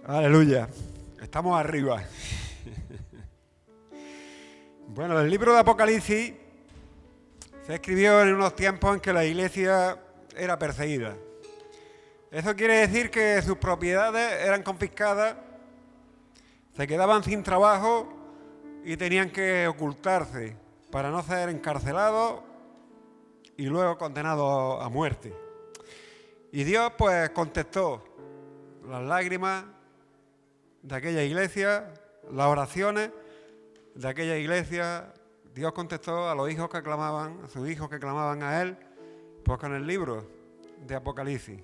Aleluya. Estamos arriba. Bueno, el libro de Apocalipsis se escribió en unos tiempos en que la iglesia era perseguida. Eso quiere decir que sus propiedades eran confiscadas, se quedaban sin trabajo y tenían que ocultarse para no ser encarcelados y luego condenados a muerte. Y Dios pues contestó las lágrimas de aquella iglesia, las oraciones de aquella iglesia. Dios contestó a los hijos que clamaban, a sus hijos que clamaban a Él, pues con el libro de Apocalipsis.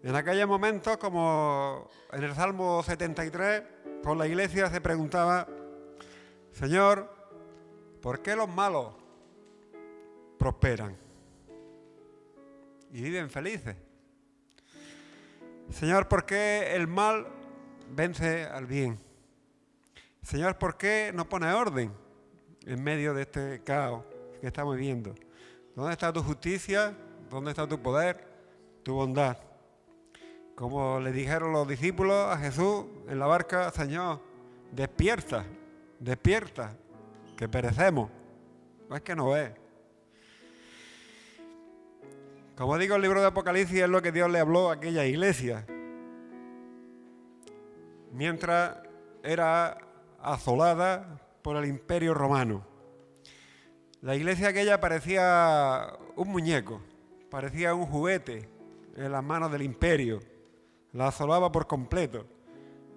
En aquellos momentos, como en el Salmo 73, pues la iglesia se preguntaba: Señor, ¿por qué los malos prosperan y viven felices? Señor, ¿por qué el mal vence al bien? Señor, ¿por qué no pone orden en medio de este caos que estamos viviendo? ¿Dónde está tu justicia? ¿Dónde está tu poder, tu bondad? Como le dijeron los discípulos a Jesús en la barca: Señor, despierta, despierta, que perecemos. No es que no ve. Como digo, el libro de Apocalipsis es lo que Dios le habló a aquella iglesia mientras era asolada por el Imperio Romano. La iglesia aquella parecía un muñeco, parecía un juguete en las manos del imperio. La asolaba por completo.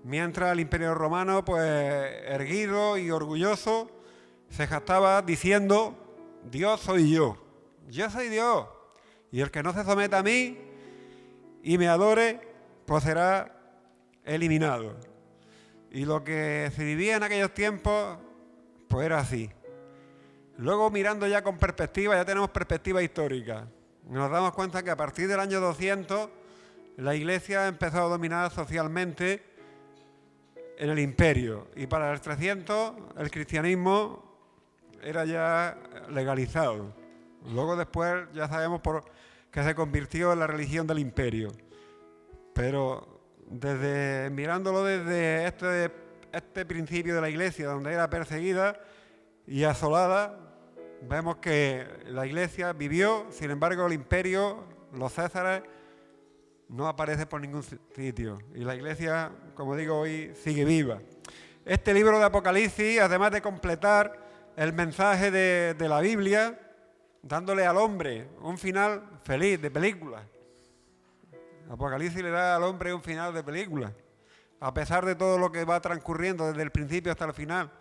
Mientras el Imperio Romano, pues erguido y orgulloso, se jactaba diciendo: Dios soy yo soy Dios. Y el que no se someta a mí y me adore, pues será eliminado. Y lo que se vivía en aquellos tiempos, pues era así. Luego, mirando ya con perspectiva, ya tenemos perspectiva histórica. Nos damos cuenta que a partir del año 200, la iglesia empezó a dominar socialmente en el imperio. Y para el 300, el cristianismo era ya legalizado. Luego después ya sabemos que se convirtió en la religión del imperio. Pero mirándolo desde este principio de la iglesia, donde era perseguida y asolada, vemos que la iglesia vivió. Sin embargo, el imperio, los césares, no aparece por ningún sitio. Y la iglesia, como digo, hoy sigue viva. Este libro de Apocalipsis, además de completar el mensaje de la Biblia, dándole al hombre un final feliz, de película. Apocalipsis le da al hombre un final de película, a pesar de todo lo que va transcurriendo desde el principio hasta el final,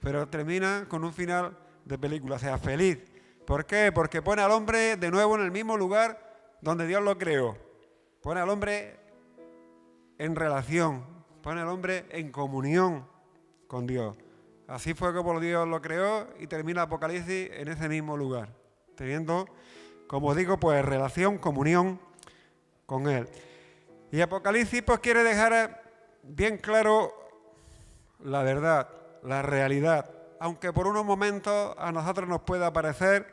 pero termina con un final de película, o sea, feliz. ¿Por qué? Porque pone al hombre de nuevo en el mismo lugar donde Dios lo creó. Pone al hombre en relación, pone al hombre en comunión con Dios. Así fue como Dios lo creó y termina Apocalipsis en ese mismo lugar, teniendo, como digo, pues relación, comunión con Él. Y Apocalipsis pues quiere dejar bien claro la verdad, la realidad, aunque por unos momentos a nosotros nos pueda parecer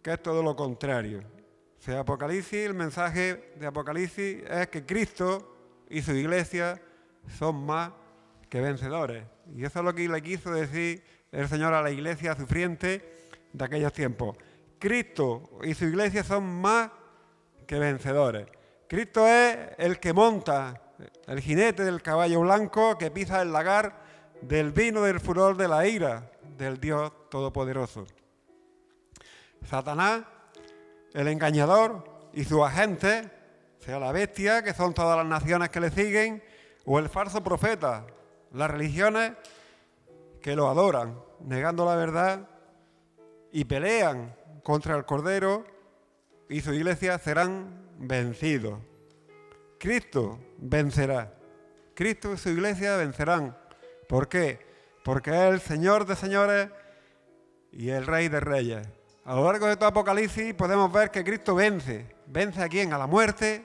que es todo lo contrario. O sea, Apocalipsis, el mensaje de Apocalipsis es que Cristo y su iglesia son más que vencedores. Y eso es lo que le quiso decir el Señor a la iglesia sufriente de aquellos tiempos. Cristo y su iglesia son más que vencedores. Cristo es el que monta, el jinete del caballo blanco que pisa el lagar del vino del furor de la ira del Dios Todopoderoso. Satanás, el engañador, y sus agentes, sea la bestia, que son todas las naciones que le siguen, o el falso profeta, las religiones que lo adoran, negando la verdad y pelean contra el Cordero, y su iglesia serán vencidos. Cristo vencerá. Cristo y su iglesia vencerán. ¿Por qué? Porque es el Señor de señores y el Rey de reyes. A lo largo de todo Apocalipsis podemos ver que Cristo vence. ¿Vence a quién? A la muerte.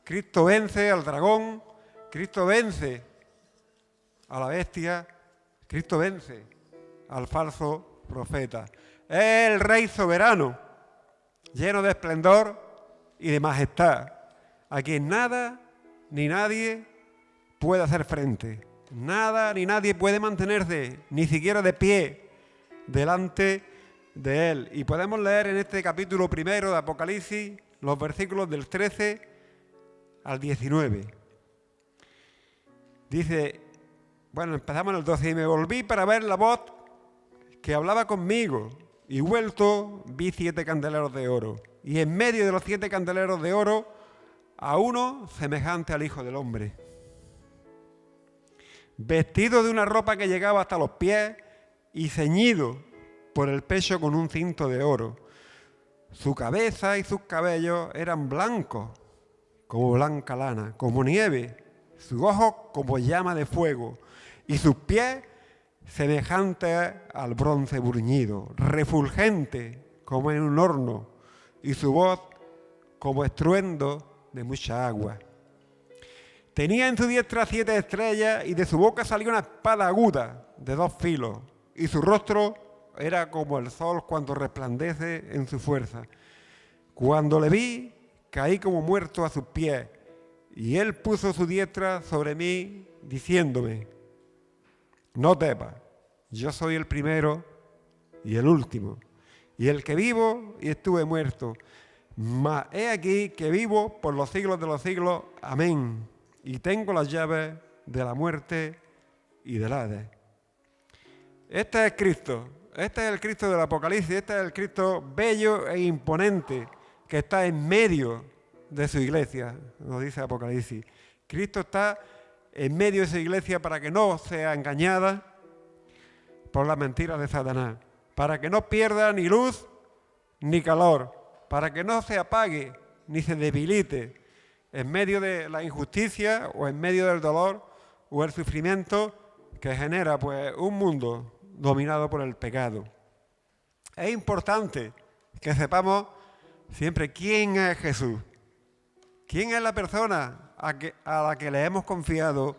Cristo vence al dragón. Cristo vence a la bestia. Cristo vence al falso profeta. Es el Rey soberano, lleno de esplendor y de majestad, a quien nada ni nadie puede hacer frente. Nada ni nadie puede mantenerse, ni siquiera de pie, delante de Él. Y podemos leer en este capítulo primero de Apocalipsis los versículos del 13 al 19. Dice, bueno, empezamos en el 12. Y me volví para ver la voz que hablaba conmigo, y vuelto vi 7 candeleros de oro, y en medio de los 7 candeleros de oro a uno semejante al Hijo del Hombre, vestido de una ropa que llegaba hasta los pies y ceñido por el pecho con un cinto de oro. Su cabeza y sus cabellos eran blancos, como blanca lana, como nieve, sus ojos como llama de fuego, y sus pies semejantes al bronce bruñido, refulgente como en un horno, y su voz como estruendo de mucha agua. Tenía en su diestra 7 estrellas, y de su boca salía una espada aguda de 2 filos, y su rostro era como el sol cuando resplandece en su fuerza. Cuando le vi, caí como muerto a sus pies, y él puso su diestra sobre mí, diciéndome: no temas, yo soy el primero y el último, y el que vivo y estuve muerto. Mas he aquí que vivo por los siglos de los siglos. Amén. Y tengo las llaves de la muerte y del Hades. Este es Cristo. Este es el Cristo del Apocalipsis. Este es el Cristo bello e imponente que está en medio de su iglesia, nos dice Apocalipsis. Cristo está en medio de su iglesia para que no sea engañada por las mentiras de Satanás, para que no pierda ni luz ni calor, para que no se apague ni se debilite en medio de la injusticia o en medio del dolor o el sufrimiento que genera pues un mundo dominado por el pecado. Es importante que sepamos siempre quién es Jesús, quién es la persona a la que le hemos confiado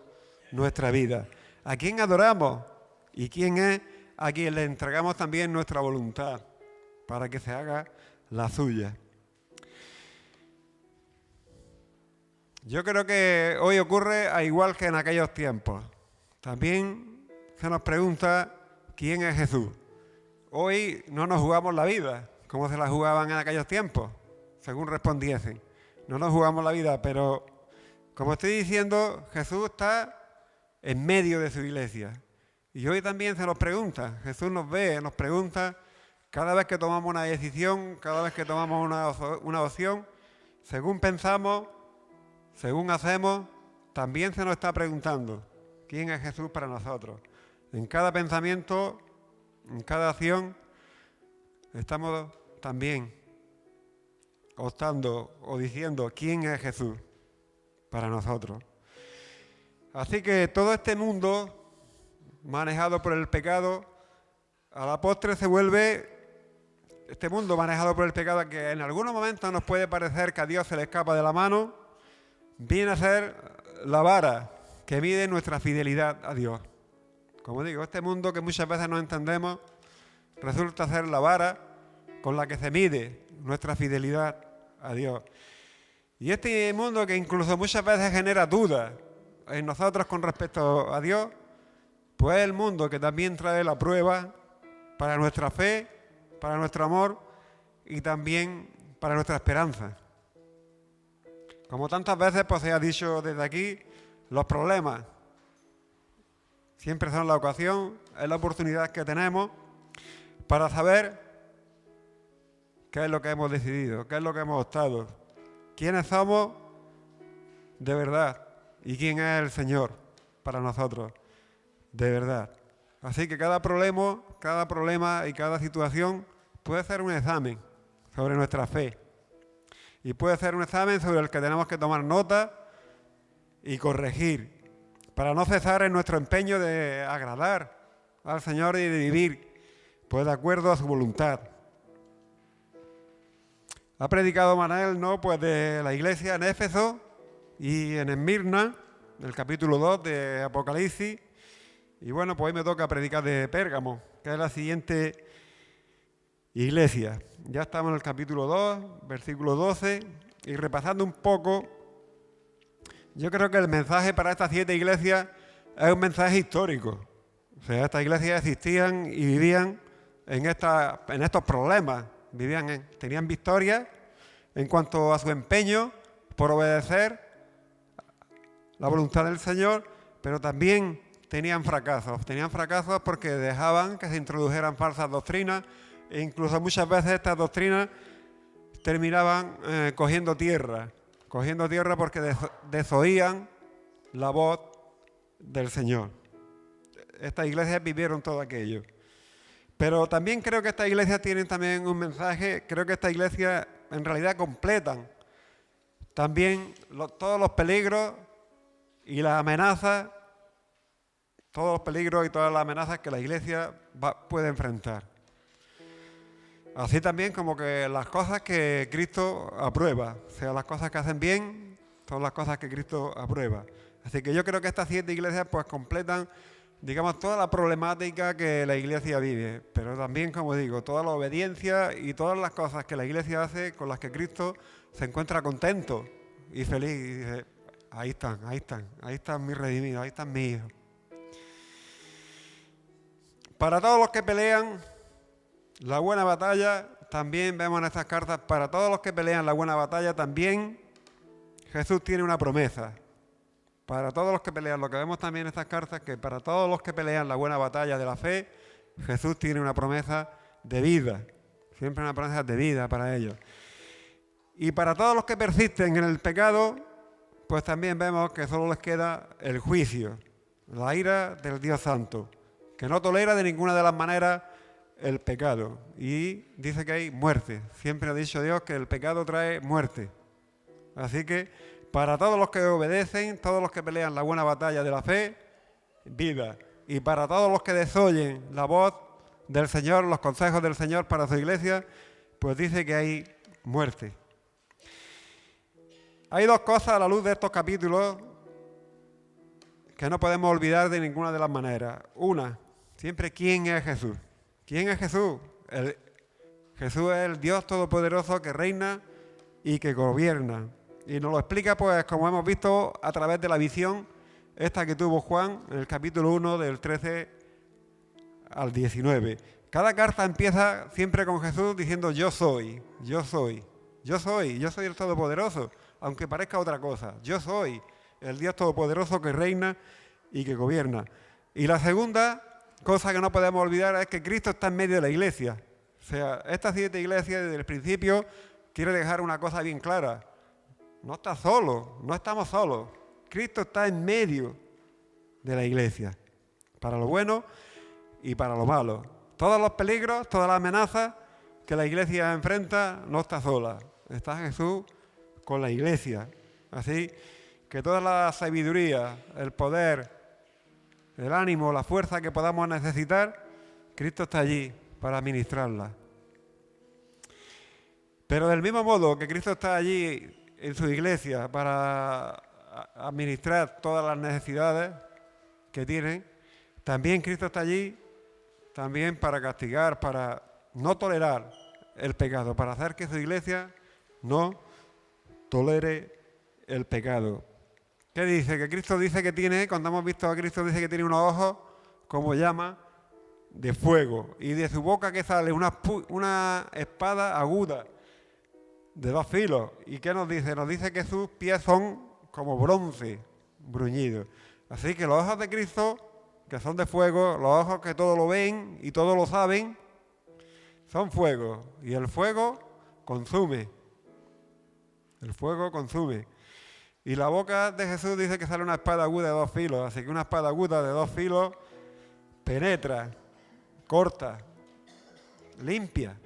nuestra vida, a quién adoramos y quién es a quien le entregamos también nuestra voluntad para que se haga la suya. Yo creo que hoy ocurre a igual que en aquellos tiempos. También se nos pregunta quién es Jesús. Hoy no nos jugamos la vida como se la jugaban en aquellos tiempos, según respondiesen. No nos jugamos la vida, pero como estoy diciendo, Jesús está en medio de su iglesia. Y hoy también se nos pregunta, Jesús nos ve, nos pregunta cada vez que tomamos una decisión, cada vez que tomamos una opción, según pensamos, según hacemos, también se nos está preguntando quién es Jesús para nosotros. En cada pensamiento, en cada acción, estamos también optando o diciendo quién es Jesús para nosotros. Así que todo este mundo manejado por el pecado, a la postre se vuelve, este mundo manejado por el pecado, que en algunos momentos nos puede parecer que a Dios se le escapa de la mano, viene a ser la vara que mide nuestra fidelidad a Dios. Como digo, este mundo que muchas veces no entendemos, resulta ser la vara con la que se mide nuestra fidelidad a Dios. Y este mundo que incluso muchas veces genera dudas en nosotros con respecto a Dios, pues es el mundo que también trae la prueba para nuestra fe, para nuestro amor y también para nuestra esperanza. Como tantas veces pues se ha dicho desde aquí, los problemas siempre son la ocasión, es la oportunidad que tenemos para saber qué es lo que hemos decidido, qué es lo que hemos optado, quiénes somos de verdad y quién es el Señor para nosotros de verdad. Así que cada problema y cada situación puede ser un examen sobre nuestra fe. Y puede ser un examen sobre el que tenemos que tomar nota y corregir, para no cesar en nuestro empeño de agradar al Señor y de vivir pues de acuerdo a su voluntad. Ha predicado Manuel, ¿no?, pues de la iglesia en Éfeso y en Esmirna, el capítulo 2 de Apocalipsis. Y bueno, pues hoy me toca predicar de Pérgamo, que es la siguiente iglesia. Ya estamos en el capítulo 2, versículo 12, y repasando un poco, Yo creo que el mensaje para estas 7 iglesias es un mensaje histórico. O sea, estas iglesias existían y vivían en estos problemas. Tenían victoria en cuanto a su empeño por obedecer la voluntad del Señor, pero también tenían fracasos. Tenían fracasos porque dejaban que se introdujeran falsas doctrinas e incluso muchas veces estas doctrinas terminaban cogiendo tierra porque desoían la voz del Señor. Estas iglesias vivieron todo aquello. Pero también creo que estas iglesias tienen también un mensaje, creo que estas iglesias en realidad completan también todos los peligros y las amenazas, todos los peligros y todas las amenazas que la iglesia puede enfrentar. Así también como que las cosas que Cristo aprueba, o sea, las cosas que hacen bien, son las cosas que Cristo aprueba. Así que yo creo que estas 7 iglesias pues completan, digamos, toda la problemática que la iglesia vive, pero también, como digo, toda la obediencia y todas las cosas que la iglesia hace con las que Cristo se encuentra contento y feliz. Y dice, ahí están mis redimidos, ahí están mis hijos. Para todos los que pelean la buena batalla, también vemos en estas cartas, para todos los que pelean la buena batalla, también Jesús tiene una promesa. Para todos los que pelean, lo que vemos también en estas cartas, que para todos los que pelean la buena batalla de la fe, Jesús tiene una promesa de vida. Siempre una promesa de vida para ellos. Y para todos los que persisten en el pecado, pues también vemos que solo les queda el juicio, la ira del Dios Santo, que no tolera de ninguna de las maneras el pecado. Y dice que hay muerte. Siempre ha dicho Dios que el pecado trae muerte. Así que para todos los que obedecen, todos los que pelean la buena batalla de la fe, vida. Y para todos los que desoyen la voz del Señor, los consejos del Señor para su iglesia, pues dice que hay muerte. Hay 2 cosas a la luz de estos capítulos que no podemos olvidar de ninguna de las maneras. Una, siempre, ¿quién es Jesús? ¿Quién es Jesús? Jesús es el Dios Todopoderoso que reina y que gobierna. Y nos lo explica, pues, como hemos visto, a través de la visión esta que tuvo Juan en el capítulo 1, del 13 al 19. Cada carta empieza siempre con Jesús diciendo yo soy el Todopoderoso, aunque parezca otra cosa. Yo soy el Dios Todopoderoso que reina y que gobierna. Y la segunda cosa que no podemos olvidar es que Cristo está en medio de la iglesia. O sea, estas 7 iglesias desde el principio quiere dejar una cosa bien clara. No está solo, no estamos solos. Cristo está en medio de la iglesia, para lo bueno y para lo malo. Todos los peligros, todas las amenazas que la iglesia enfrenta, no está sola. Está Jesús con la iglesia. Así que toda la sabiduría, el poder, el ánimo, la fuerza que podamos necesitar, Cristo está allí para ministrarla. Pero del mismo modo que Cristo está allí en su iglesia para administrar todas las necesidades que tienen, también Cristo está allí también para castigar, para no tolerar el pecado, para hacer que su iglesia no tolere el pecado. ¿Qué dice? Que Cristo dice que tiene, cuando hemos visto a Cristo, dice que tiene unos ojos como llama de fuego y de su boca que sale una espada aguda de 2 filos. ¿Y qué nos dice? Nos dice que sus pies son como bronce bruñido. Así que los ojos de Cristo, que son de fuego, los ojos que todo lo ven y todo lo saben, son fuego. Y el fuego consume. El fuego consume. Y la boca de Jesús dice que sale una espada aguda de 2 filos. Así que una espada aguda de 2 filos penetra, corta, limpia.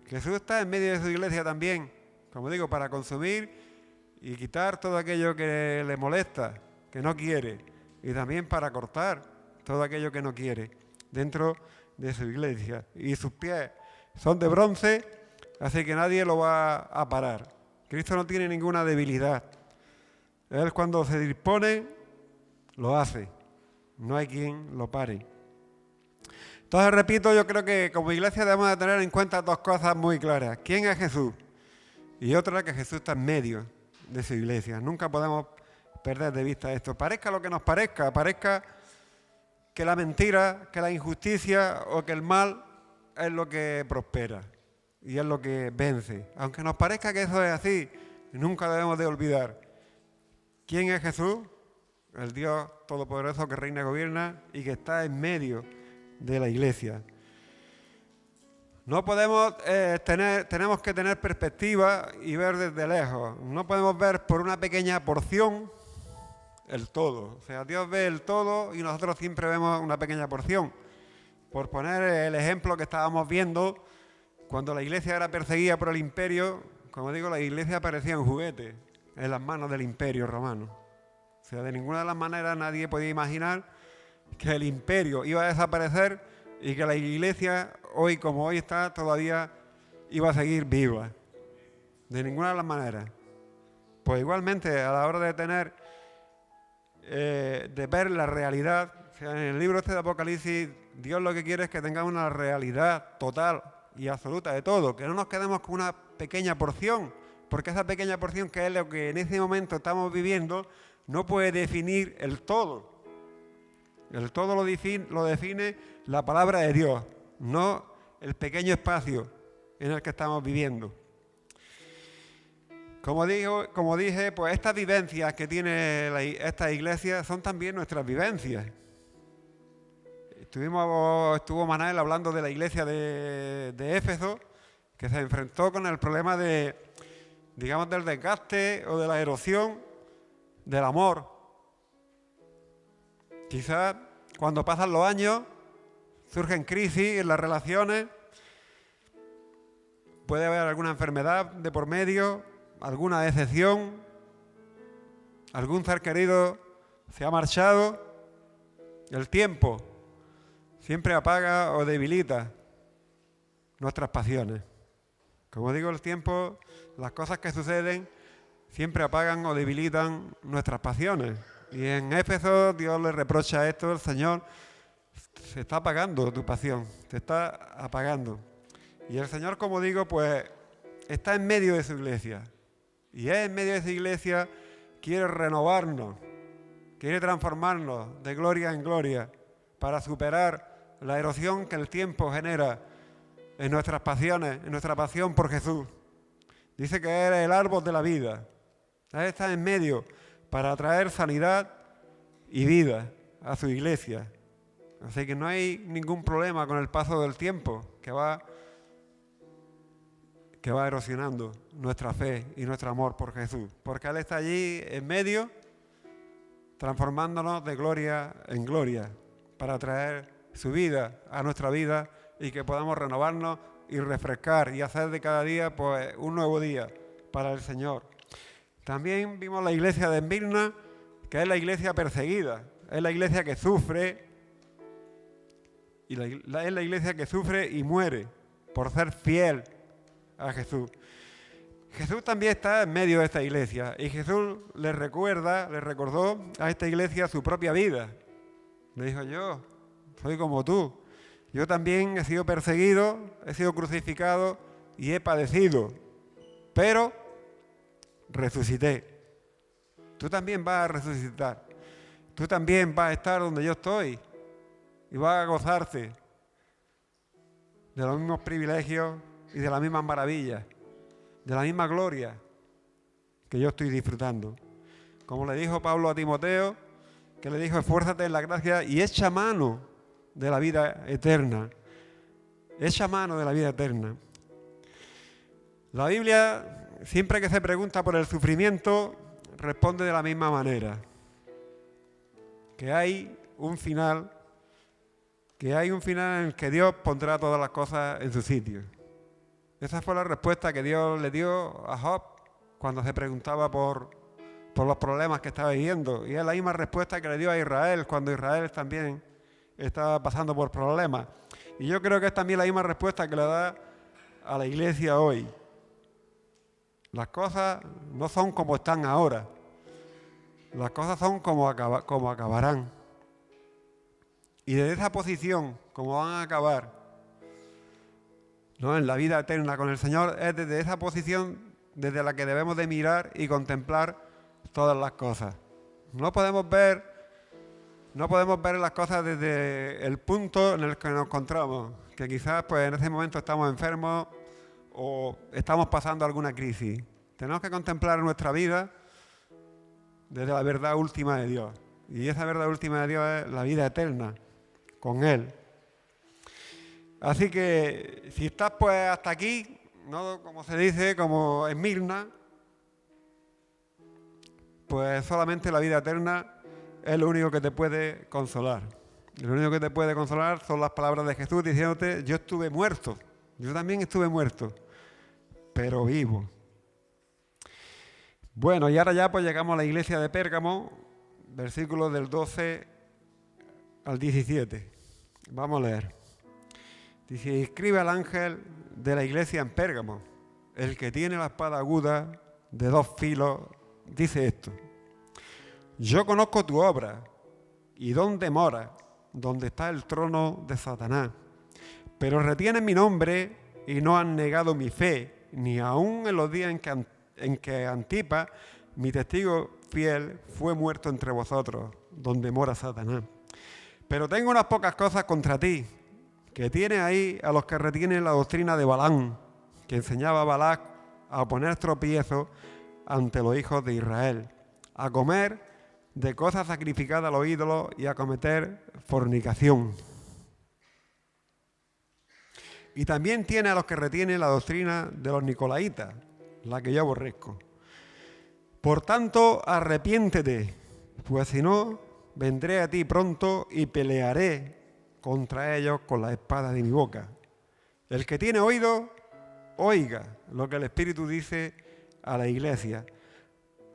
Jesús está en medio de su iglesia también, como digo, para consumir y quitar todo aquello que le molesta, que no quiere, y también para cortar todo aquello que no quiere dentro de su iglesia. Y sus pies son de bronce, así que nadie lo va a parar. Cristo no tiene ninguna debilidad. Él cuando se dispone, lo hace. No hay quien lo pare. Entonces, repito, yo creo que como iglesia debemos de tener en cuenta 2 cosas muy claras. ¿Quién es Jesús? Y otra, que Jesús está en medio de su iglesia. Nunca podemos perder de vista esto. Parezca lo que nos parezca, parezca que la mentira, que la injusticia o que el mal es lo que prospera y es lo que vence. Aunque nos parezca que eso es así, nunca debemos de olvidar quién es Jesús, el Dios Todopoderoso que reina y gobierna y que está en medio de la Iglesia. No podemos tenemos que tener perspectiva y ver desde lejos. No podemos ver por una pequeña porción el todo. O sea, Dios ve el todo y nosotros siempre vemos una pequeña porción. Por poner el ejemplo que estábamos viendo, cuando la Iglesia era perseguida por el imperio, como digo, la Iglesia parecía un juguete en las manos del imperio romano. O sea, de ninguna de las maneras nadie podía imaginar que el imperio iba a desaparecer y que la Iglesia, hoy como hoy está, todavía iba a seguir viva. De ninguna de las maneras. Pues igualmente, a la hora de tener, de ver la realidad, o sea, en el libro este de Apocalipsis, Dios lo que quiere es que tengamos una realidad total y absoluta de todo, que no nos quedemos con una pequeña porción, porque esa pequeña porción, que es lo que en ese momento estamos viviendo, no puede definir el todo. El todo lo define la palabra de Dios, no el pequeño espacio en el que estamos viviendo. Como dije, pues estas vivencias que tiene esta iglesia son también nuestras vivencias. Estuvo Manuel hablando de la iglesia de Éfeso, que se enfrentó con el problema del desgaste o de la erosión del amor. Quizás cuando pasan los años surgen crisis en las relaciones, puede haber alguna enfermedad de por medio, alguna decepción, algún ser querido se ha marchado. El tiempo siempre apaga o debilita nuestras pasiones. Como digo, el tiempo, las cosas que suceden siempre apagan o debilitan nuestras pasiones. Y en Éfeso Dios le reprocha esto, el Señor, se está apagando tu pasión, te está apagando. Y el Señor, como digo, pues está en medio de su iglesia. Y Él en medio de su iglesia quiere renovarnos, quiere transformarnos de gloria en gloria para superar la erosión que el tiempo genera en nuestras pasiones, en nuestra pasión por Jesús. Dice que Él es el árbol de la vida. Él está en medio para traer sanidad y vida a su iglesia. Así que no hay ningún problema con el paso del tiempo que va erosionando nuestra fe y nuestro amor por Jesús. Porque Él está allí en medio, transformándonos de gloria en gloria, para traer su vida a nuestra vida y que podamos renovarnos y refrescar y hacer de cada día pues un nuevo día para el Señor. También vimos la iglesia de Esmirna, que es la iglesia perseguida, es la iglesia que sufre, y es la iglesia que sufre y muere por ser fiel a Jesús. Jesús también está en medio de esta iglesia y Jesús le recordó a esta iglesia su propia vida. Le dijo: yo soy como tú, yo también he sido perseguido, he sido crucificado y he padecido, pero resucité. Tú también vas a resucitar. Tú también vas a estar donde yo estoy y vas a gozarte de los mismos privilegios y de las mismas maravillas, de la misma gloria que yo estoy disfrutando. Como le dijo Pablo a Timoteo, que le dijo: esfuérzate en la gracia y echa mano de la vida eterna. Echa mano de la vida eterna. La Biblia, siempre que se pregunta por el sufrimiento, responde de la misma manera: que hay un final en el que Dios pondrá todas las cosas en su sitio. Esa fue la respuesta que Dios le dio a Job cuando se preguntaba por los problemas que estaba viviendo. Y es la misma respuesta que le dio a Israel cuando Israel también estaba pasando por problemas. Y yo creo que es también la misma respuesta que le da a la iglesia hoy. Las cosas no son como están ahora. Las cosas son como acabarán. Y desde esa posición, como van a acabar, ¿no?, en la vida eterna con el Señor, es desde esa posición desde la que debemos de mirar y contemplar todas las cosas. No podemos ver las cosas desde el punto en el que nos encontramos, que quizás pues en ese momento estamos enfermos o estamos pasando alguna crisis. Tenemos que contemplar nuestra vida desde la verdad última de Dios. Y esa verdad última de Dios es la vida eterna con Él. Así que si estás pues hasta aquí, no como se dice, como Esmirna, pues solamente la vida eterna es lo único que te puede consolar. Lo único que te puede consolar son las palabras de Jesús diciéndote: yo estuve muerto, yo también estuve muerto, pero vivo. Bueno, y ahora ya pues llegamos a la iglesia de Pérgamo, versículos del 12 al 17. Vamos a leer. Dice: escribe al ángel de la iglesia en Pérgamo, el que tiene la espada aguda de 2 filos, dice esto: yo conozco tu obra y dónde mora, donde está el trono de Satanás, pero retienes mi nombre y no han negado mi fe, ni aun en los días en que Antipas, mi testigo fiel, fue muerto entre vosotros, donde mora Satanás. Pero tengo unas pocas cosas contra ti, que tienes ahí a los que retienen la doctrina de Balaam, que enseñaba a Balac a poner tropiezo ante los hijos de Israel, a comer de cosas sacrificadas a los ídolos y a cometer fornicación. Y también tiene a los que retienen la doctrina de los nicolaitas, la que yo aborrezco. Por tanto, arrepiéntete, pues si no, vendré a ti pronto y pelearé contra ellos con la espada de mi boca. El que tiene oído, oiga lo que el Espíritu dice a la iglesia.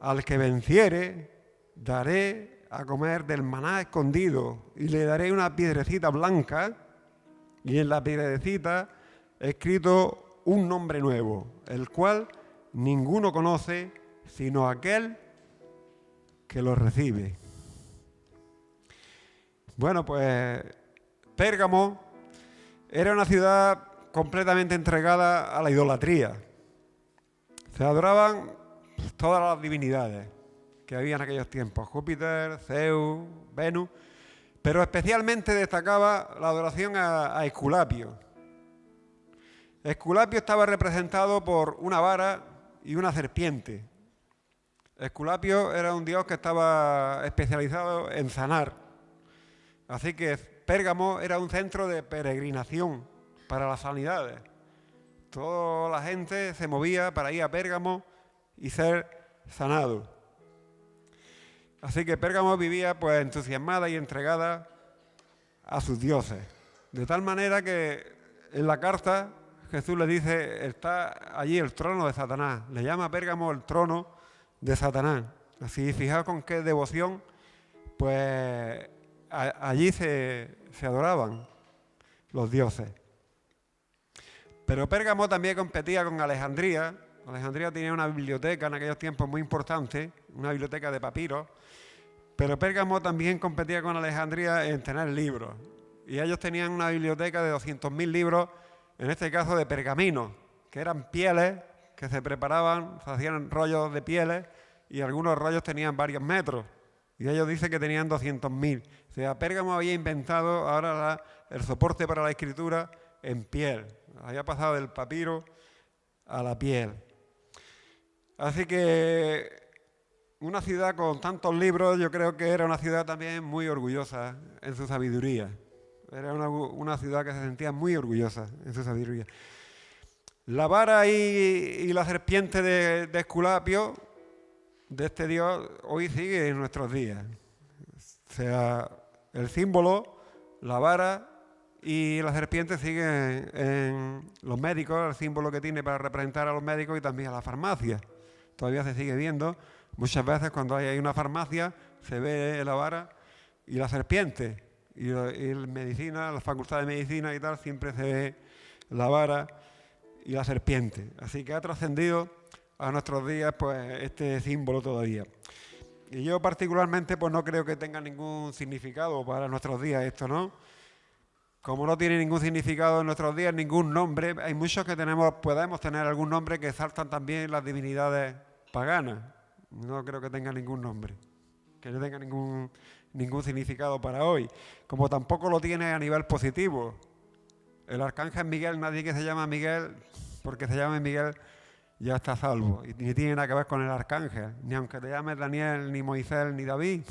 Al que venciere, daré a comer del maná escondido y le daré una piedrecita blanca y en la piedrecita escrito un nombre nuevo, el cual ninguno conoce sino aquel que lo recibe. Bueno, pues Pérgamo era una ciudad completamente entregada a la idolatría. Se adoraban todas las divinidades que había en aquellos tiempos: Júpiter, Zeus, Venus, pero especialmente destacaba la adoración a Esculapio. Esculapio estaba representado por una vara y una serpiente. Esculapio era un dios que estaba especializado en sanar. Así que Pérgamo era un centro de peregrinación para las sanidades. Toda la gente se movía para ir a Pérgamo y ser sanado. Así que Pérgamo vivía pues entusiasmada y entregada a sus dioses. De tal manera que en la carta Jesús le dice: está allí el trono de Satanás. Le llama a Pérgamo el trono de Satanás. Así, fijaos con qué devoción pues allí se adoraban los dioses. Pero Pérgamo también competía con Alejandría. Alejandría tenía una biblioteca en aquellos tiempos muy importante, una biblioteca de papiros, pero Pérgamo también competía con Alejandría en tener libros. Y ellos tenían una biblioteca de 200.000 libros, en este caso de pergamino, que eran pieles que se preparaban, se hacían rollos de pieles y algunos rollos tenían varios metros. Y ellos dicen que tenían 200.000. O sea, Pérgamo había inventado ahora el soporte para la escritura en piel. Había pasado del papiro a la piel. Así que una ciudad con tantos libros, yo creo que era una ciudad también muy orgullosa en su sabiduría. Era una ciudad que se sentía muy orgullosa en su sabiduría. La vara y la serpiente de Esculapio, de este dios, hoy sigue en nuestros días. O sea, el símbolo, la vara y la serpiente siguen en los médicos, el símbolo que tiene para representar a los médicos y también a la farmacia. Todavía se sigue viendo. Muchas veces cuando hay una farmacia se ve la vara y la serpiente. Y en medicina, la facultad de medicina y tal, siempre se ve la vara y la serpiente. Así que ha trascendido a nuestros días pues este símbolo todavía. Y yo particularmente pues no creo que tenga ningún significado para nuestros días esto, ¿no? Como no tiene ningún significado en nuestros días, ningún nombre, hay muchos que podemos tener algún nombre que saltan también las divinidades paganas. No creo que tenga ningún nombre que no tenga ningún significado para hoy, como tampoco lo tiene a nivel positivo. El arcángel Miguel, nadie que se llama Miguel, porque se llame Miguel, ya está salvo. Y ni tiene nada que ver con el arcángel, ni aunque te llames Daniel, ni Moisés, ni David.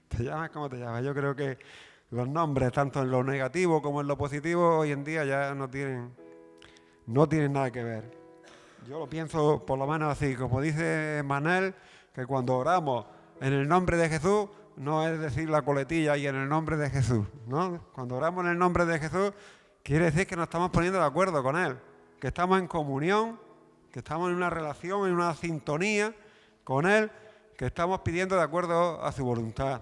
Te llamas como te llamas. Yo creo que los nombres, tanto en lo negativo como en lo positivo, hoy en día ya no tienen nada que ver. Yo lo pienso por lo menos así, como dice Manel, que cuando oramos en el nombre de Jesús, no es decir la coletilla y en el nombre de Jesús, ¿no? Cuando oramos en el nombre de Jesús, quiere decir que nos estamos poniendo de acuerdo con Él, que estamos en comunión, que estamos en una relación, en una sintonía con Él, que estamos pidiendo de acuerdo a su voluntad.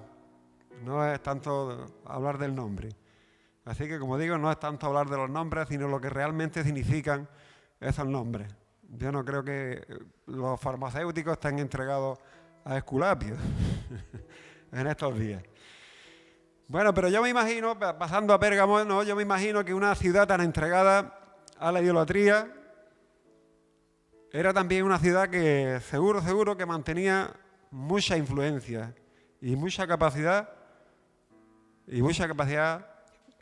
No es tanto hablar del nombre. Así que, como digo, no es tanto hablar de los nombres, sino lo que realmente significan esos nombres. Yo no creo que los farmacéuticos estén entregados a Esculapio en estos días. Bueno, pero yo me imagino, pasando a Pérgamo, ¿no? Yo me imagino que una ciudad tan entregada a la idolatría era también una ciudad que seguro que mantenía mucha influencia y mucha capacidad,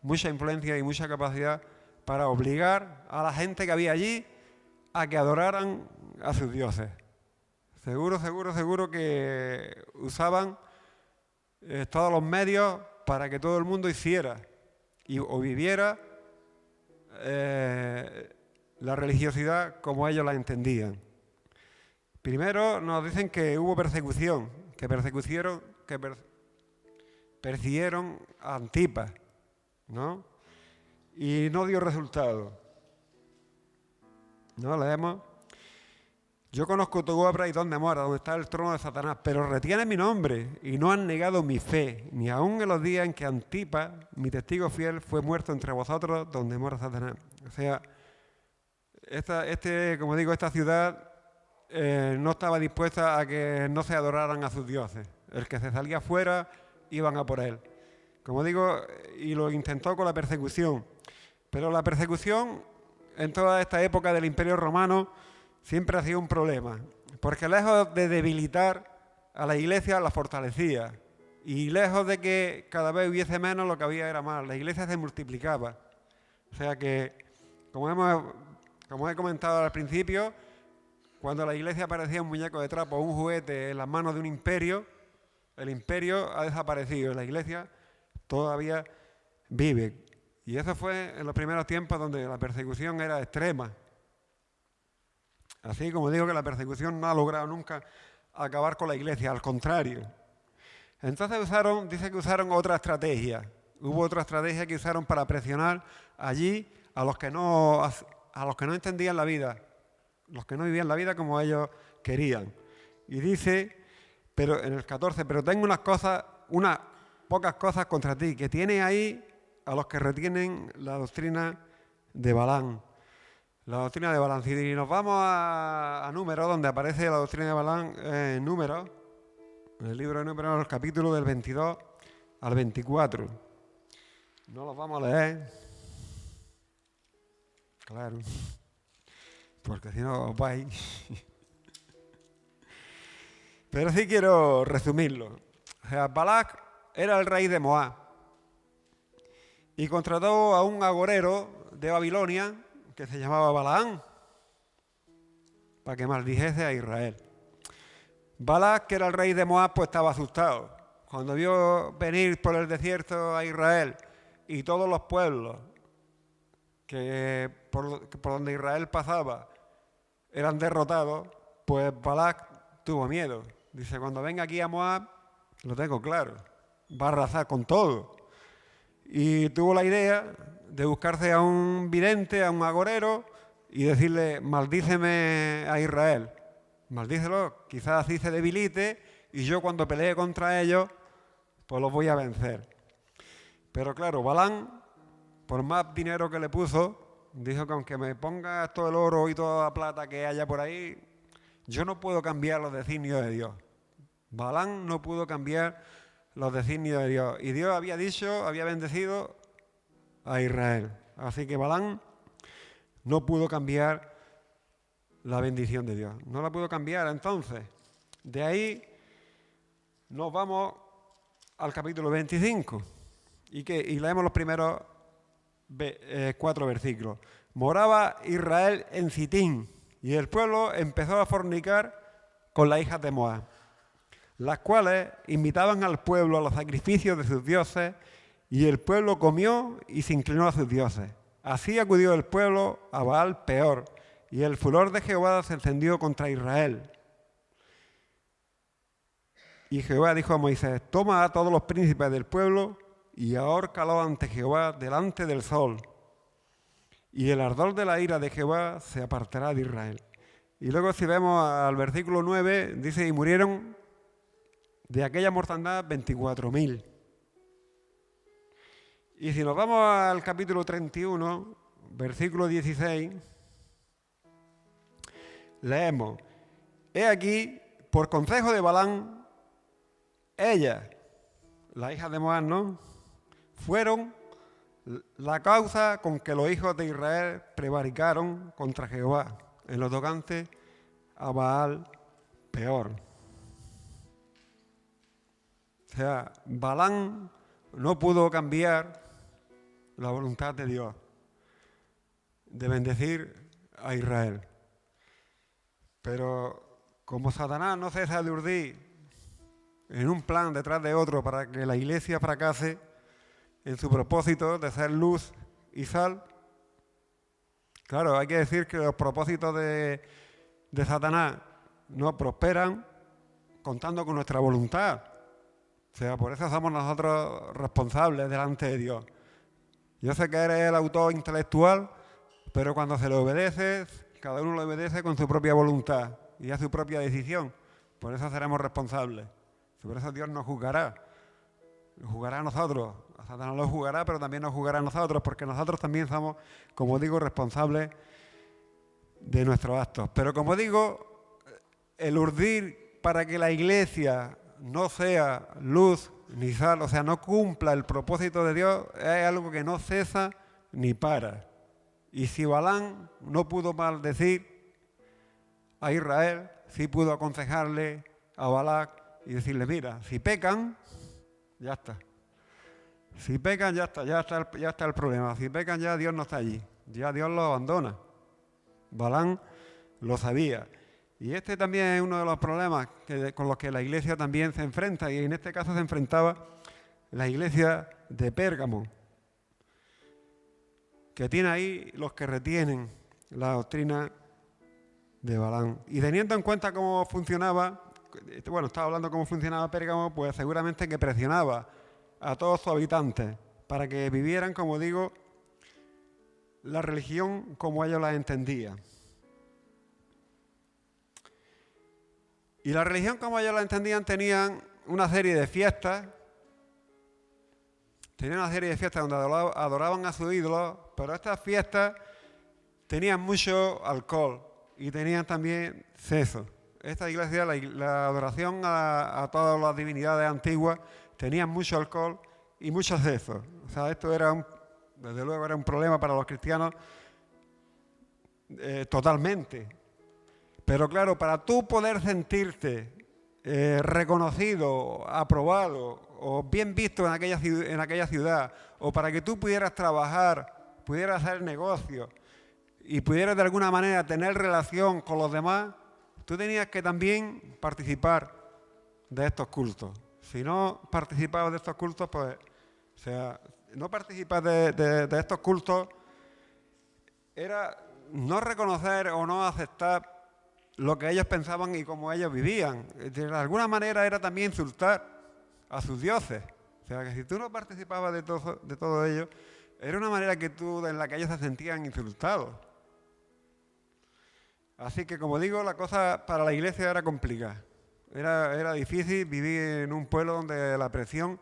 mucha influencia y mucha capacidad para obligar a la gente que había allí a que adoraran a sus dioses. Seguro que usaban todos los medios para que todo el mundo hiciera o viviera la religiosidad como ellos la entendían. Primero nos dicen que hubo persecución, que persiguieron a Antipas, ¿no? Y no dio resultado. ¿No? Leemos: yo conozco tu obra y dónde mora, donde está el trono de Satanás, pero retiene mi nombre y no han negado mi fe, ni aun en los días en que Antipas, mi testigo fiel, fue muerto entre vosotros, donde mora Satanás. O sea, como digo, esta ciudad no estaba dispuesta a que no se adoraran a sus dioses. El que se salía fuera, iban a por él. Como digo, y lo intentó con la persecución. Pero la persecución en toda esta época del Imperio Romano siempre ha sido un problema, porque lejos de debilitar a la Iglesia, la fortalecía, y lejos de que cada vez hubiese menos, lo que había era más. La Iglesia se multiplicaba. O sea que, como he comentado al principio, cuando la Iglesia parecía un muñeco de trapo, un juguete en las manos de un imperio, el imperio ha desaparecido, la Iglesia todavía vive. Y eso fue en los primeros tiempos donde la persecución era extrema. Así como digo que la persecución no ha logrado nunca acabar con la Iglesia, al contrario. Entonces dice que usaron otra estrategia. Hubo otra estrategia que usaron para presionar allí a los que no entendían la vida, los que no vivían la vida como ellos querían. Y dice, pero en el 14, pero tengo unas pocas cosas contra ti, que tiene ahí a los que retienen la doctrina de Balaam. La doctrina de Balaam. Si nos vamos a Números, donde aparece la doctrina de Balaam en Números, en el libro de Números, en el capítulo del 22 al 24. No los vamos a leer. Claro. Porque si no os vais. Pero sí quiero resumirlo. O sea, Balac era el rey de Moab y contrató a un agorero de Babilonia que se llamaba Balaam para que maldijese a Israel. Balac, que era el rey de Moab, pues estaba asustado. Cuando vio venir por el desierto a Israel y todos los pueblos que por donde Israel pasaba eran derrotados, pues Balac tuvo miedo. Dice, cuando venga aquí a Moab, lo tengo claro, va a arrasar con todo. Y tuvo la idea de buscarse a un vidente, a un agorero, y decirle, maldíceme a Israel. Maldícelo, quizás así se debilite, y yo cuando pelee contra ellos, pues los voy a vencer. Pero claro, Balaam, por más dinero que le puso, dijo que aunque me ponga todo el oro y toda la plata que haya por ahí, yo no puedo cambiar los designios de Dios. Balaam no pudo cambiar los designios de Dios. Y Dios había bendecido a Israel. Así que Balaam no pudo cambiar la bendición de Dios. No la pudo cambiar. Entonces, de ahí nos vamos al capítulo 25 y leemos los primeros 4 versículos. Moraba Israel en Citín y el pueblo empezó a fornicar con las hijas de Moab, las cuales invitaban al pueblo a los sacrificios de sus dioses, y el pueblo comió y se inclinó a sus dioses. Así acudió el pueblo a Baal Peor, y el furor de Jehová se encendió contra Israel. Y Jehová dijo a Moisés: toma a todos los príncipes del pueblo y ahórcalo ante Jehová delante del sol, y el ardor de la ira de Jehová se apartará de Israel. Y luego, si vemos al versículo 9, dice: y murieron de aquella mortandad 24.000. Y si nos vamos al capítulo 31, versículo 16, leemos: he aquí, por consejo de Balán, ellas, las hijas de Moab, ¿no?, fueron la causa con que los hijos de Israel prevaricaron contra Jehová en lo tocante a Baal Peor. O sea, Balán no pudo cambiar la voluntad de Dios de bendecir a Israel. Pero como Satanás no cesa de urdir en un plan detrás de otro para que la iglesia fracase en su propósito de ser luz y sal, claro, hay que decir que los propósitos de Satanás no prosperan contando con nuestra voluntad. O sea, por eso somos nosotros responsables delante de Dios. Yo sé que eres el autor intelectual, pero cuando se le obedece, cada uno lo obedece con su propia voluntad y a su propia decisión. Por eso seremos responsables. Por eso Dios nos juzgará. Nos juzgará a nosotros. A Satanás lo juzgará, pero también nos juzgará a nosotros, porque nosotros también somos, como digo, responsables de nuestros actos. Pero como digo, el urdir para que la iglesia no sea luz ni sal, o sea, no cumpla el propósito de Dios, es algo que no cesa ni para. Y si Balán no pudo maldecir a Israel, sí pudo aconsejarle a Balac y decirle: mira, si pecan, ya está. Si pecan, ya está el problema. Si pecan, ya Dios no está allí. Ya Dios los abandona. Balán lo sabía. Y este también es uno de los problemas con los que la iglesia también se enfrenta. Y en este caso se enfrentaba la iglesia de Pérgamo, que tiene ahí los que retienen la doctrina de Balán. Y teniendo en cuenta cómo funcionaba, estaba hablando cómo funcionaba Pérgamo, pues seguramente que presionaba a todos sus habitantes para que vivieran, como digo, la religión como ellos la entendían. Y la religión como ellos la entendían tenían una serie de fiestas. Tenían una serie de fiestas donde adoraban a sus ídolos, pero estas fiestas tenían mucho alcohol y tenían también sexo. Esta iglesia, la adoración a todas las divinidades antiguas, tenían mucho alcohol y mucho sexo. O sea, esto desde luego era un problema para los cristianos totalmente. Pero claro, para tú poder sentirte reconocido, aprobado o bien visto en aquella ciudad, o para que tú pudieras trabajar, pudieras hacer negocio y pudieras de alguna manera tener relación con los demás, tú tenías que también participar de estos cultos. Si no participabas de estos cultos, pues, o sea, no participar de estos cultos era no reconocer o no aceptar lo que ellos pensaban y cómo ellos vivían. De alguna manera era también insultar a sus dioses. O sea, que si tú no participabas de todo ello, era una manera en la que ellos se sentían insultados. Así que, como digo, la cosa para la iglesia era complicada. Era difícil vivir en un pueblo donde la presión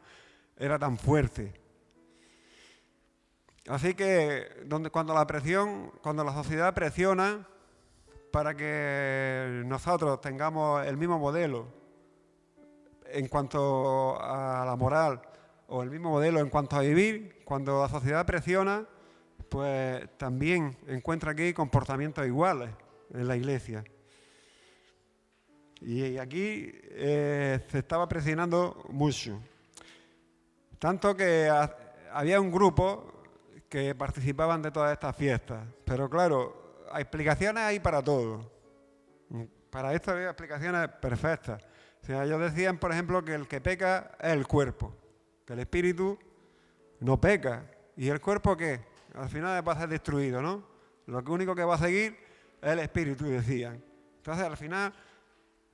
era tan fuerte. Así que cuando la sociedad presiona para que nosotros tengamos el mismo modelo en cuanto a la moral o el mismo modelo en cuanto a vivir, cuando la sociedad presiona, pues también encuentra aquí comportamientos iguales en la iglesia. Y aquí se estaba presionando mucho. Tanto que había un grupo que participaban de todas estas fiestas. Pero claro, hay explicaciones ahí para todo. Para esto había explicaciones perfectas. O sea, ellos decían, por ejemplo, que el que peca es el cuerpo, que el espíritu no peca. ¿Y el cuerpo qué? Al final va a ser destruido, ¿no? Lo único que va a seguir es el espíritu, decían. Entonces, al final,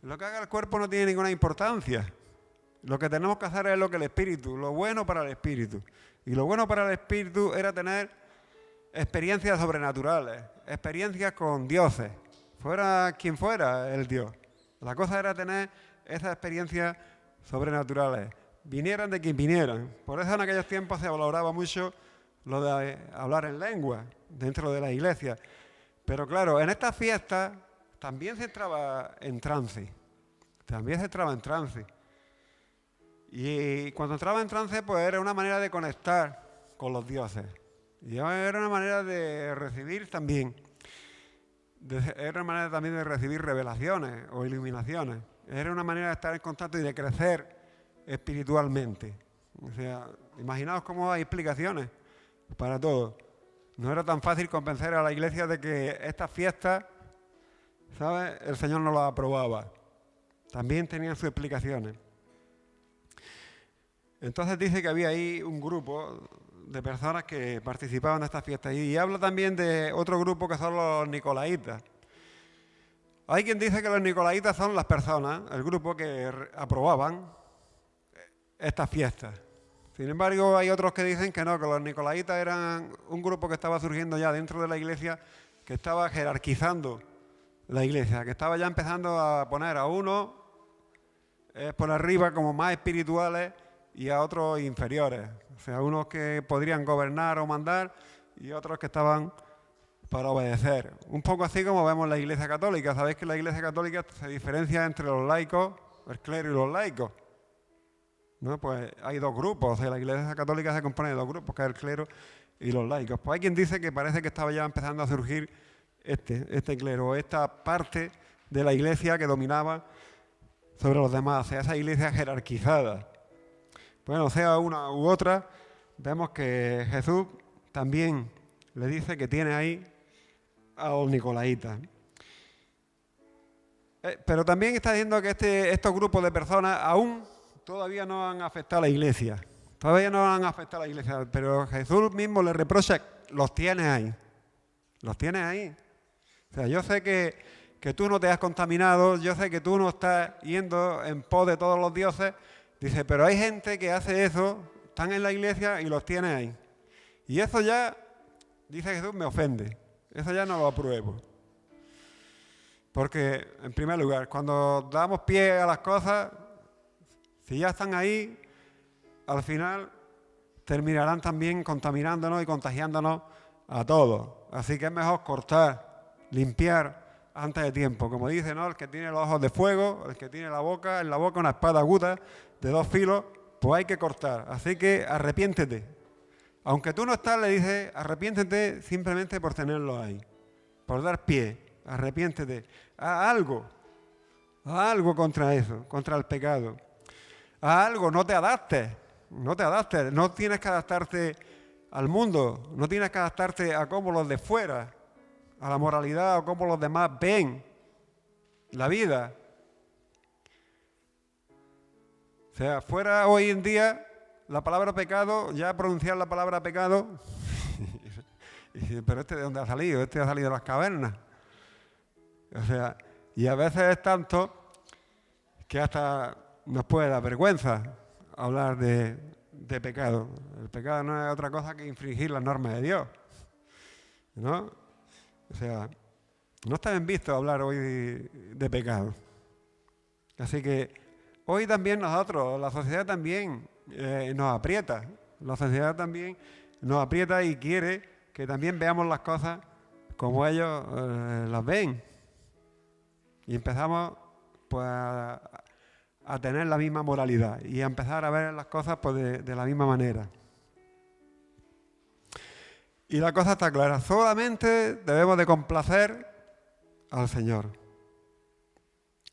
lo que haga el cuerpo no tiene ninguna importancia. Lo que tenemos que hacer es lo que el espíritu, lo bueno para el espíritu. Y lo bueno para el espíritu era tener experiencias sobrenaturales, experiencias con dioses, fuera quien fuera el dios. La cosa era tener esas experiencias sobrenaturales, vinieran de quien vinieran. Por eso en aquellos tiempos se valoraba mucho lo de hablar en lengua dentro de la iglesia. Pero claro, en estas fiestas también se entraba en trance. También se entraba en trance. Y cuando entraba en trance, pues era una manera de conectar con los dioses. Y era una manera de recibir también. Era una manera también de recibir revelaciones o iluminaciones. Era una manera de estar en contacto y de crecer espiritualmente. O sea, imaginaos cómo hay explicaciones para todo. No era tan fácil convencer a la iglesia de que estas fiestas, ¿sabes?, el Señor no las aprobaba. También tenían sus explicaciones. Entonces dice que había ahí un grupo de personas que participaban de estas fiestas. Y habla también de otro grupo que son los nicolaitas. Hay quien dice que los nicolaitas son las personas, el grupo que aprobaban estas fiestas. Sin embargo, hay otros que dicen que no, que los nicolaitas eran un grupo que estaba surgiendo ya dentro de la iglesia, que estaba jerarquizando la iglesia, que estaba ya empezando a poner a unos por arriba como más espirituales y a otros inferiores. O sea, unos que podrían gobernar o mandar y otros que estaban para obedecer. Un poco así como vemos la Iglesia Católica. Sabéis que la Iglesia Católica se diferencia entre los laicos, el clero y los laicos, ¿no? Pues hay dos grupos. O sea, la Iglesia Católica se compone de dos grupos, que es el clero y los laicos. Pues hay quien dice que parece que estaba ya empezando a surgir este clero, esta parte de la Iglesia que dominaba sobre los demás, o sea, esa Iglesia jerarquizada. Bueno, sea una u otra, vemos que Jesús también le dice que tiene ahí a los nicolaitas. Pero también está diciendo que estos grupos de personas aún todavía no han afectado a la iglesia. Todavía no han afectado a la iglesia, pero Jesús mismo le reprocha, los tienes ahí. Los tienes ahí. O sea, yo sé que tú no te has contaminado, yo sé que tú no estás yendo en pos de todos los dioses. Dice, pero hay gente que hace eso, están en la iglesia y los tiene ahí. Y eso ya, dice Jesús, me ofende. Eso ya no lo apruebo. Porque, en primer lugar, cuando damos pie a las cosas, si ya están ahí, al final terminarán también contaminándonos y contagiándonos a todos. Así que es mejor cortar, limpiar antes de tiempo. Como dice, ¿no? El que tiene los ojos de fuego, el que tiene en la boca una espada aguda de 2 filos, pues hay que cortar. Así que arrepiéntete. Aunque tú no estás, le dice, arrepiéntete simplemente por tenerlo ahí, por dar pie, arrepiéntete. Haz algo contra eso, contra el pecado. Haz algo, no te adaptes, no tienes que adaptarte al mundo, no tienes que adaptarte a cómo los de fuera, a la moralidad o cómo los demás ven la vida. O sea, fuera hoy en día la palabra pecado, ya pronunciar la palabra pecado, pero ¿de dónde ha salido? Ha salido de las cavernas. O sea, y a veces es tanto que hasta nos puede dar vergüenza hablar de pecado. El pecado no es otra cosa que infringir las normas de Dios, ¿no? O sea, no está bien visto hablar hoy de pecado. Así que hoy también nosotros, la sociedad también nos aprieta. La sociedad también nos aprieta y quiere que también veamos las cosas como ellos las ven. Y empezamos pues a tener la misma moralidad y a empezar a ver las cosas pues, de la misma manera. Y la cosa está clara, solamente debemos de complacer al Señor.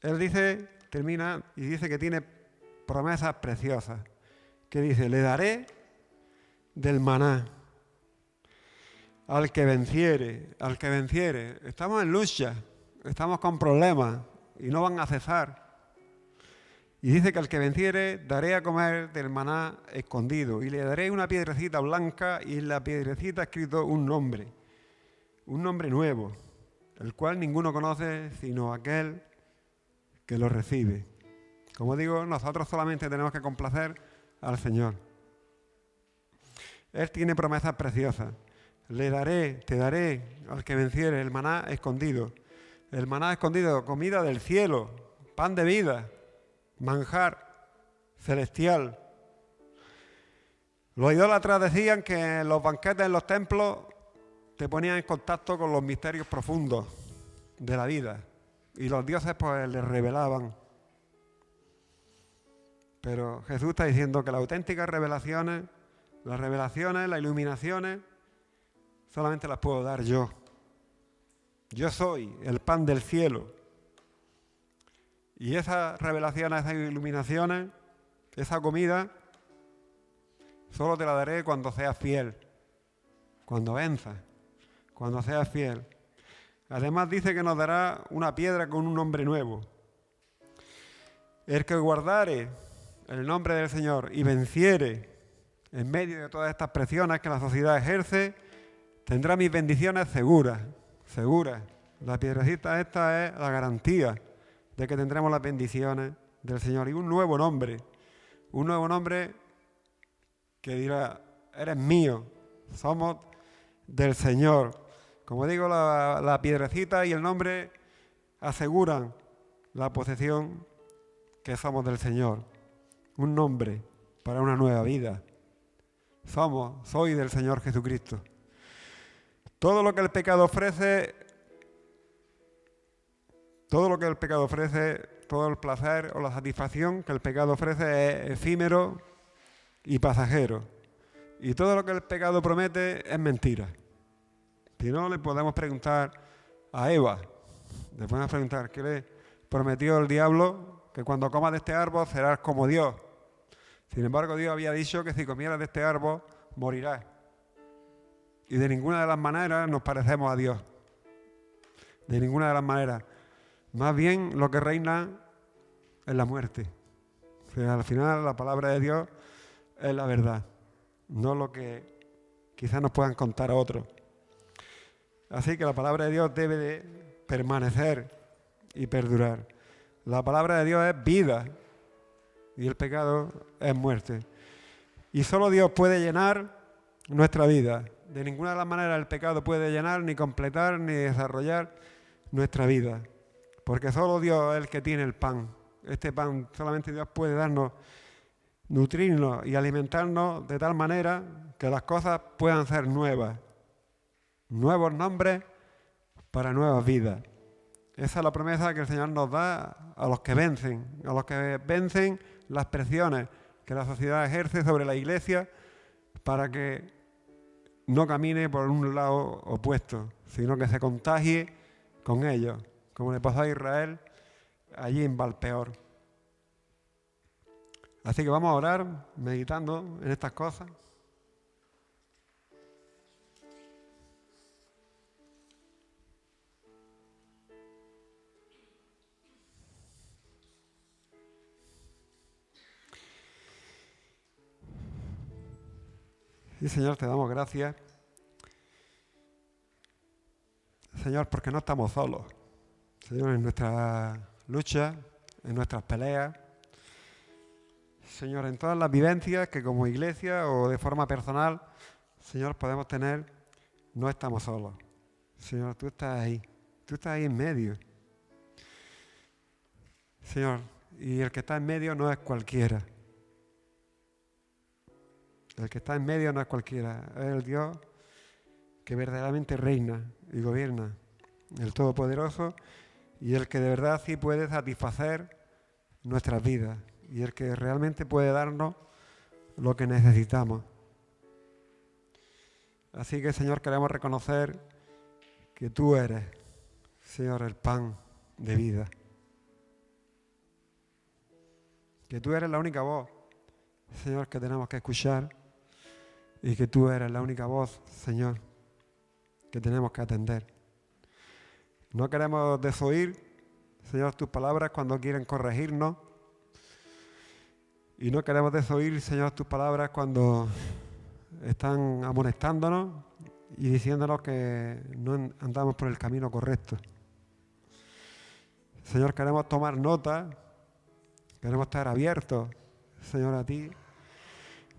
Él dice, termina y dice que tiene promesas preciosas. Que dice, le daré del maná al que venciere, al que venciere. Estamos en lucha, estamos con problemas y no van a cesar. Y dice que al que venciere daré a comer del maná escondido y le daré una piedrecita blanca y en la piedrecita escrito un nombre nuevo, el cual ninguno conoce sino aquel que lo recibe. Como digo, nosotros solamente tenemos que complacer al Señor. Él tiene promesas preciosas. Te daré al que venciere el maná escondido. El maná escondido, comida del cielo, pan de vida, manjar celestial. Los idólatras decían que en los banquetes en los templos te ponían en contacto con los misterios profundos de la vida y los dioses pues les revelaban. Pero Jesús está diciendo que las auténticas revelaciones, las iluminaciones, solamente las puedo dar yo. Yo soy el pan del cielo. Y esas revelaciones, esas iluminaciones, esa comida, solo te la daré cuando seas fiel, cuando venzas, cuando seas fiel. Además dice que nos dará una piedra con un nombre nuevo. El que guardare el nombre del Señor y venciere en medio de todas estas presiones que la sociedad ejerce, tendrá mis bendiciones seguras. La piedrecita esta es la garantía de que tendremos las bendiciones del Señor. Y un nuevo nombre que dirá, eres mío, somos del Señor. Como digo, la piedrecita y el nombre aseguran la posesión que somos del Señor. Un nombre para una nueva vida. Soy del Señor Jesucristo. Todo lo que el pecado ofrece, todo el placer o la satisfacción que el pecado ofrece es efímero y pasajero. Y todo lo que el pecado promete es mentira. Si no, le podemos preguntar a Eva, le podemos preguntar qué le prometió el diablo, que cuando comas de este árbol serás como Dios. Sin embargo, Dios había dicho que si comieras de este árbol morirás. Y de ninguna de las maneras nos parecemos a Dios. De ninguna de las maneras. Más bien lo que reina es la muerte. O sea, al final la palabra de Dios es la verdad, no lo que quizás nos puedan contar a otros. Así que la palabra de Dios debe de permanecer y perdurar. La palabra de Dios es vida y el pecado es muerte. Y solo Dios puede llenar nuestra vida. De ninguna de las maneras el pecado puede llenar, ni completar, ni desarrollar nuestra vida. Porque solo Dios es el que tiene el pan. Este pan solamente Dios puede darnos, nutrirnos y alimentarnos de tal manera que las cosas puedan ser nuevas. Nuevos nombres para nuevas vidas. Esa es la promesa que el Señor nos da a los que vencen las presiones que la sociedad ejerce sobre la Iglesia para que no camine por un lado opuesto, sino que se contagie con ellos, como le pasó a Israel allí en Valpeor. Así que vamos a orar meditando en estas cosas. Y Señor, te damos gracias. Señor, porque no estamos solos. Señor, en nuestra lucha, en nuestras peleas. Señor, en todas las vivencias que como iglesia o de forma personal, Señor, podemos tener, no estamos solos. Señor, tú estás ahí en medio. Señor, y el que está en medio no es cualquiera. El que está en medio no es cualquiera, es el Dios que verdaderamente reina y gobierna, el Todopoderoso, y el que de verdad sí puede satisfacer nuestras vidas, y el que realmente puede darnos lo que necesitamos. Así que, Señor, queremos reconocer que tú eres, Señor, el pan de vida. que tú eres la única voz, Señor, que tenemos que escuchar y que tú eres la única voz, Señor, que tenemos que atender. No queremos desoír, Señor, tus palabras cuando quieren corregirnos y no queremos desoír, Señor, tus palabras cuando están amonestándonos y diciéndonos que no andamos por el camino correcto. Señor, queremos tomar nota, queremos estar abiertos, Señor, a ti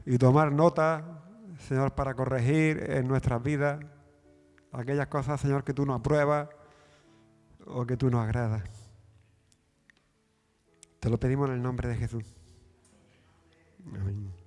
y tomar nota, Señor, para corregir en nuestras vidas aquellas cosas, Señor, que tú no apruebas o que tú no agradas. Te lo pedimos en el nombre de Jesús. Amén.